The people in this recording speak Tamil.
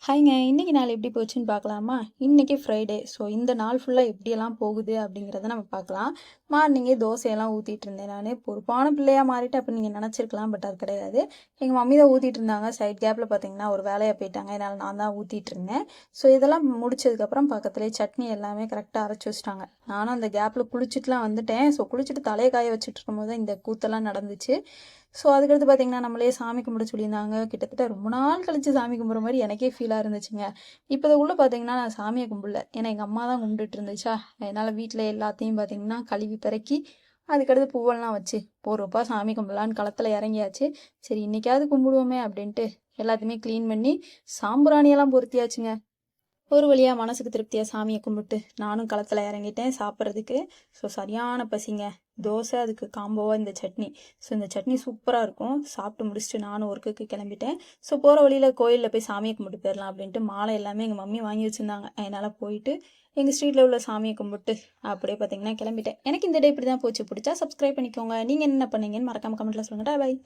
ஹாய்ங்க. இன்னைக்கு நாள் எப்படி போச்சுன்னு பார்க்கலாமா? இன்னைக்கு ஃப்ரைடே. ஸோ இந்த நாள் ஃபுல்லாக எப்படியெல்லாம் போகுது அப்படிங்கிறத நம்ம பார்க்கலாம். மார்னிங்கே தோசையெல்லாம் ஊற்றிட்டு இருந்தேன் நான். பொறுப்பான பிள்ளையாக மாறிட்டு அப்போ நீங்கள் நினச்சிருக்கலாம், பட் அது கிடையாது. எங்கள் மம்மி தான் ஊற்றிட்டு இருந்தாங்க. சைட் கேப்பில் பார்த்தீங்கன்னா ஒரு வேலையாக போயிட்டாங்க. என்னால் நான் தான் ஊற்றிட்டு இருந்தேன். ஸோ இதெல்லாம் முடிச்சதுக்கப்புறம் பக்கத்துலேயே சட்னி எல்லாமே கரெக்டாக அரைச்சி வச்சிட்டாங்க. நானும் அந்த கேப்பில் குளிச்சுட்டுலாம் வந்துட்டேன். ஸோ குளிச்சுட்டு தலையை காய வச்சுட்டு இருக்கும்போது தான் இந்த கூத்தெல்லாம் நடந்துச்சு. ஸோ அதுக்கடுத்து பார்த்தீங்கன்னா நம்மளே சாமி கும்பிட சொல்லியிருந்தாங்க. கிட்டத்தட்ட ரொம்ப நாள் கழிச்சு சாமி கும்பிட்ற மாதிரி எனக்கே ஃபீலாக இருந்துச்சுங்க. இப்போ இதுக்குள்ளே பார்த்தீங்கன்னா நான் சாமியை கும்பிடல, ஏன்னா எங்கள் அம்மா தான் கும்பிட்டுட்டு இருந்துச்சா. அதனால் வீட்டில் எல்லாத்தையும் பார்த்தீங்கன்னா கழுவி பிறக்கி அதுக்கடுத்து பூவெல்லாம் வச்சு பொறுப்பாக சாமி கும்பிடலான்னு களத்தில் இறங்கியாச்சு. சரி இன்னைக்காவது கும்பிடுவோமே அப்படின்ட்டு எல்லாத்தையுமே க்ளீன் பண்ணி சாம்பிராணியெல்லாம் பொருத்தியாச்சுங்க. ஒரு வழியாக மனசுக்கு திருப்தியாக சாமியை கும்பிட்டு நானும் களத்தில் இறங்கிட்டேன் சாப்பிட்றதுக்கு. ஸோ சரியான பசிங்க. தோசை, அதுக்கு காம்போவாக இந்த சட்னி. ஸோ இந்த சட்னி சூப்பராக இருக்கும். சாப்பிட்டு முடிச்சுட்டு நானும் ஒர்க்குக்கு கிளம்பிட்டேன். ஸோ போகிற வழியில் கோயிலில் போய் சாமியை கும்பிட்டு போயிடலாம் அப்படின்ட்டு மாலை எல்லாமே எங்கள் மம்மி வாங்கி வச்சுருந்தாங்க. அதனால் போயிட்டு எங்கள் ஸ்ட்ரீட்டில் உள்ள சாமியை கும்பிட்டு அப்படியே பார்த்தீங்கன்னா கிளம்பிட்டேன். எனக்கு இந்த டே இப்படி தான் போச்சு. பிடிச்சா சப்ஸ்கிரைப் பண்ணிக்கோங்க. நீங்கள் என்ன பண்ணீங்கன்னு மறக்காமல் கமெண்ட்டில் சொல்லுங்கள். பாய்.